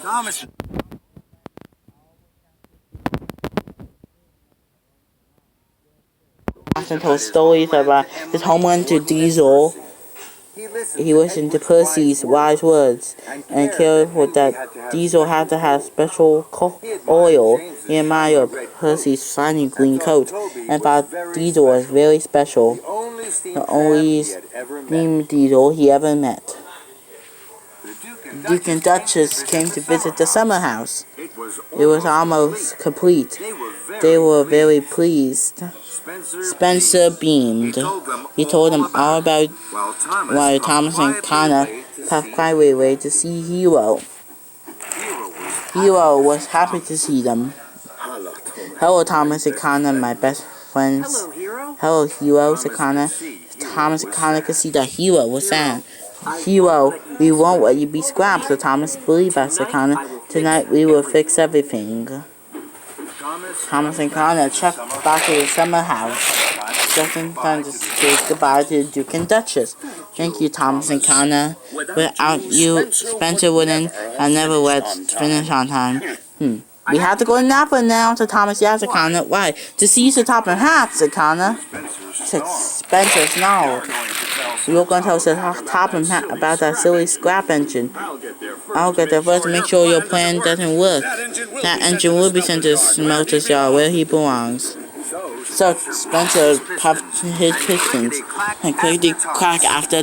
Thomas. Austin told stories about his home run to Diesel. He listened to Percy's wise words and cared for that Diesel had to have special oil. He admired Percy's shiny green coat and thought Diesel was very special. The only steam Diesel he ever met. The Duke and Duchess came to visit the summer house. It was almost complete. They were very pleased. Spencer beamed. He told them all about why Thomas and Connor puffed quietly away to see Hero. Hero was happy to see them. Hello, Thomas and Connor, my best friends. Hello, Hero, said Connor. Thomas and Connor could see that Hero was sad. Hero, we won't let you be scrapped, said Thomas. Believe us, said Connor. Tonight we will fix everything. Thomas and Connor checked back to the summer house, just in time to say goodbye to the Duke and Duchess. Thank you, Thomas and Connor. Without you, Spencer wouldn't have never let finish on time. We have to go to Napa now, said Thomas. Yeah, said Connor. Why? To see the top and hat, said Connor. Said Spencer snarled. We were going to tell the top and hat about that silly scrap engine. I'll get there first to make sure your plan doesn't work. That engine will be sent to the smelter's yard where he belongs. So Spencer puffed his pistons and quickly cracked after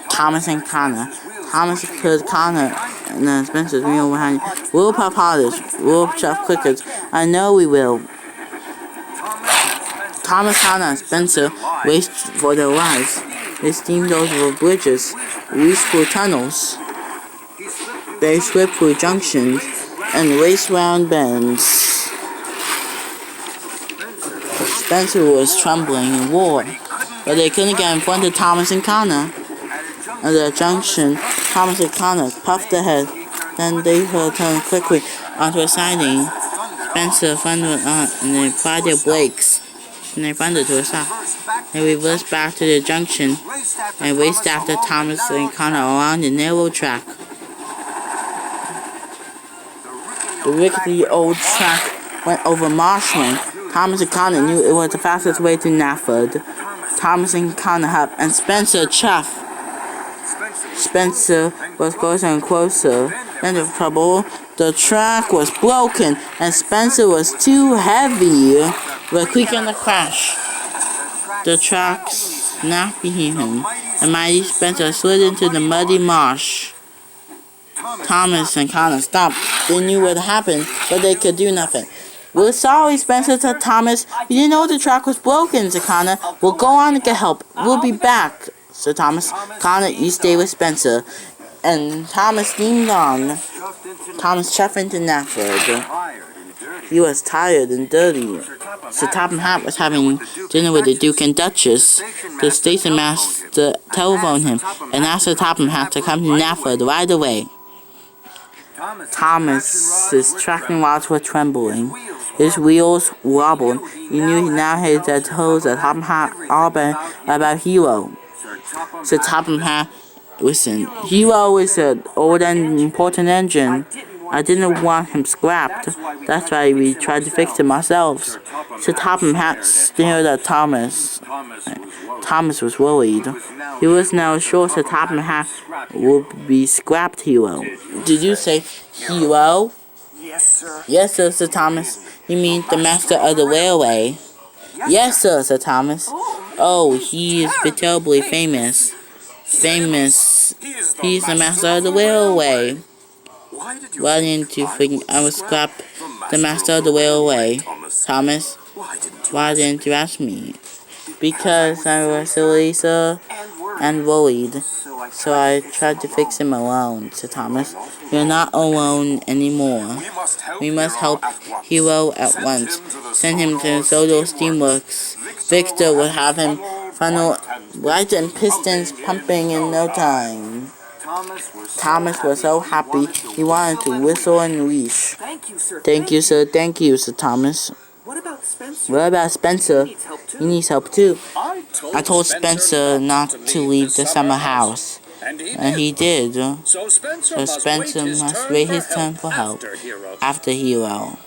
Thomas and Connor. Thomas heard Connor and then Spencer's wheel behind. We'll puff harder. We'll chuff quicker. I know we will. Thomas, Connor, and Spencer raced for their lives. They steamed over bridges, reached through tunnels. They slipped through junctions and raced round bends. Spencer was trembling and roared, but they couldn't get in front of Thomas and Connor. At the junction, Thomas and Connor puffed ahead. Then they turned quickly onto a siding. Spencer thundered on, and they applied their brakes. And they thundered to a stop. They reversed back to the junction and raced after Thomas and Connor along the narrow track. The rickety old track went over marshland. Thomas and Connor knew it was the fastest way to Nafford. Thomas and Connor helped, and Spencer chuffed. Spencer was closer and closer. Then the trouble, the track was broken, and Spencer was too heavy. With a creak and a crash, the track snapped behind him, and mighty Spencer slid into the muddy marsh. Thomas and Connor stopped. They knew what happened, but they could do nothing. We're sorry, Spencer, said Thomas. We didn't know the track was broken, said Connor. We'll go on and get help. We'll be back, said Thomas. Connor, you stay with Spencer. And Thomas steamed on. Thomas chuffed into Nafford. He was tired and dirty. So Top and Hat was having dinner with the Duke and Duchess. The station master telephoned him and asked the Top and Hat to come to Nafford right away. Thomas's tracking rods were trembling. His wheels wobbled. He knew he now had the toes of Top and Hat all about Hero. So Top and Hat, listen, Hero is an old and important engine. I didn't want him scrapped. That's why we tried to fix him ourselves. So Top and Hat stared at Thomas. Thomas was worried. He was now sure that Top and Hat would be scrapped Hero. Did you say Hero? Yes, sir. Yes, sir, said Thomas. You mean the master of the railway? Yes, sir, said Thomas. Oh, he is terribly famous. Famous. He's the master of the railway. Why didn't you think I would scrap the master of the railway, Thomas? Why didn't you ask me? Because I was silly, sir, and worried. So I tried to fix him alone, said Thomas. You're not alone anymore. We must help Hero at once. Send him to Solo Steamworks. Victor will have him funnel lights and pistons pumping in no time. Thomas was so happy he wanted to whistle and leash. Thank you, sir. Thank you, said Thomas. What about Spencer? What about Spencer? He needs help too. I told Spencer not to leave the summer house. And he did. So So Spencer must wait his turn for help after Hero.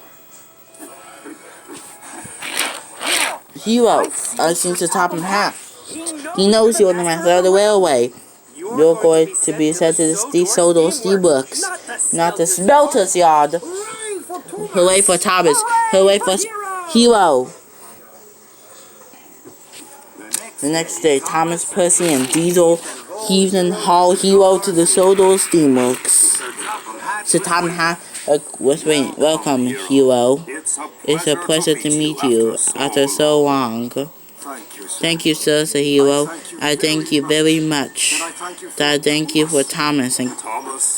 Hero, since the top of half. He knows you're the master of the railway. You're going to be sent to the Steelworks, not the smelter's yard. Hooray for Thomas. Hooray for Hero. The next day, Thomas, Percy, and Diesel heaved and hauled Hero to the Sodor Steamworks. So Tom was waiting. Welcome, Hero. It's a pleasure to meet you after so long. Thank you, sir, said Hero. I thank you very much. I thank you for Thomas and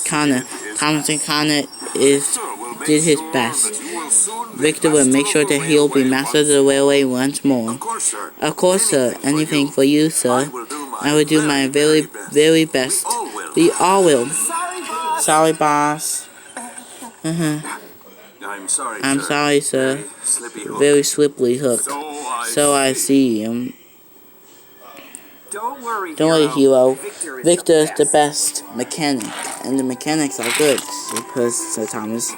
Connor. Thomas and Connor did his best. Victor will make sure that he'll be master of the railway once more. Of course, sir. Anything for you, sir. I will do my very, very best. We all will. Sorry, boss. I'm sorry, sir. Very slippery hook. So I see. Don't worry, Hero. Victor is the best mechanic, and the mechanics are good, said Thomas.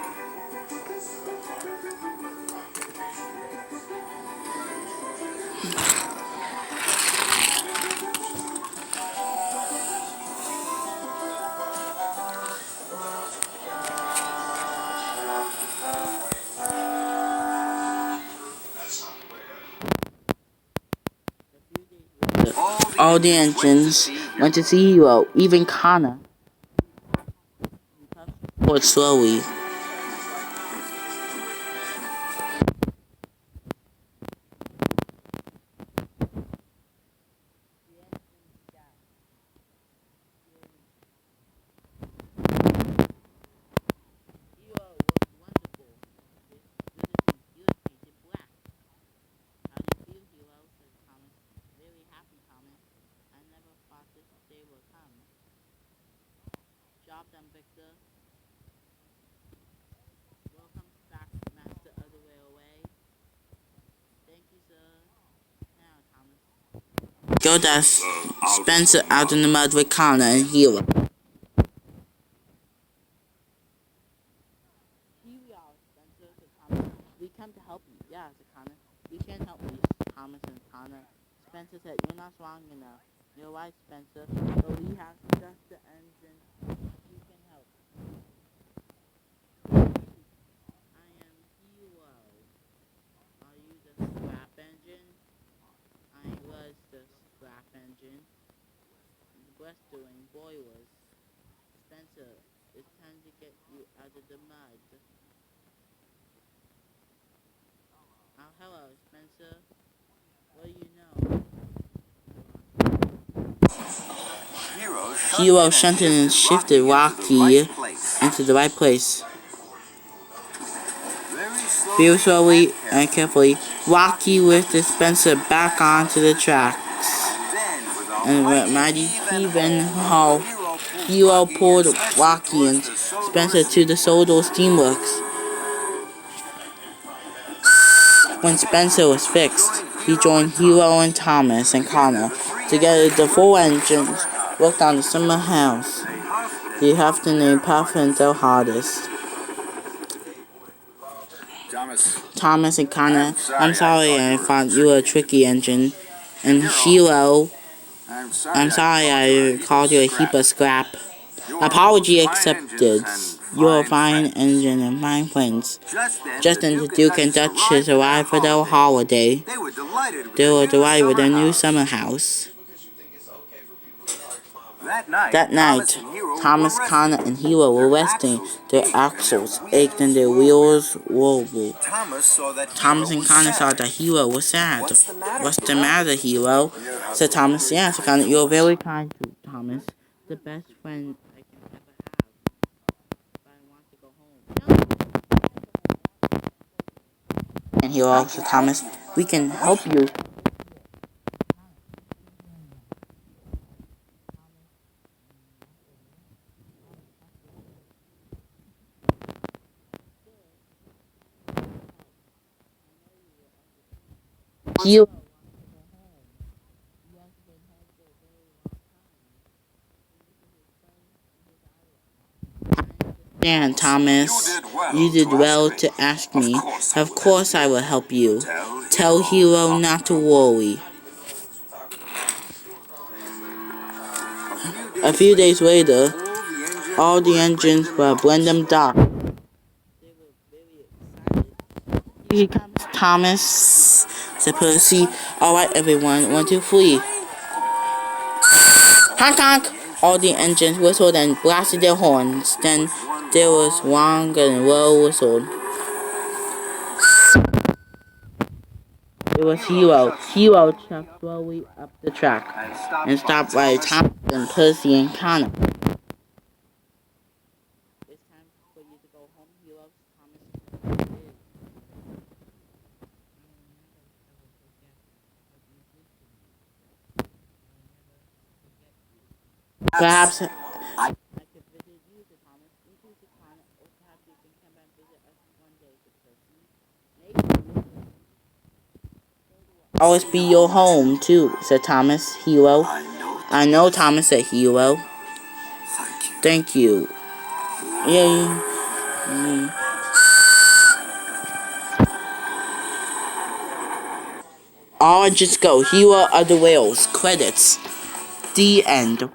All the engines went to see Hero, even Connor. Forward slowly. Job done, Victor. Welcome back, master of the railway. Thank you, sir. Now, Thomas. Go dash Spencer out in the mud with Connor and Hero. Here we are, Spencer, said Thomas. We come to help you. Yeah, said Connor. We can't help you, Thomas and Connor. Spencer said, you're not strong enough. You're right, Spencer. But we have just the engine. You can help. I am Hero. Are you the scrap engine? I was the scrap engine. Blistering boilers. Spencer, it's time to get you out of the mud. Oh, hello, Spencer. What do you know? Hero shunted and shifted Rocky into the right place. Very slowly and carefully, Rocky lifted Spencer back onto the tracks. And with mighty heave and haul, Hero pulled Rocky and Spencer to the Sodor Steamworks. When Spencer was fixed, he joined Hero and Thomas and Connor. Together, the four engines worked on the summer house. They have to name Puffin their hardest. Thomas and Connor, I'm sorry I thought you were a tricky engine. And Hero, I'm sorry I called you a heap of scrap. Apology accepted. You're a fine engine and fine friends. Just then the Duke and Duchess arrived for their holiday. They were delighted with their new summer house. That night, Thomas, Connor, and Hero were resting. Their axles ached and their wheels wobbled. Thomas and Connor saw that Hero was sad. What's the matter, Hero? Said Thomas. Yes, Connor, you're very kind to Thomas. The best friend I can ever have. But I want to go home. And Hero said, Thomas, we can help you. Hero. Dan, Thomas. You did well to ask me. Of course I will help you. Tell Hero not to worry. A few days later, all the engines were Blendem Dock. Here comes Thomas, said Percy. Alright everyone, 1, 2, 3. Honk honk! All the engines whistled and blasted their horns. Then there was long and low whistle. It was Hero. Hero chucked slowly up the track and stopped by Thomas and Percy and Connor. It's time for you to go home, Hero. Thomas. Perhaps I could visit you, said Thomas. You too, said Connor. Or perhaps you can come and visit us one day, said Percy. Maybe. Always be your home, too, said Thomas. Hero. I know, Thomas, said Hero. Thank you. Yay. All just go. Hero of the Whales. Credits. The end.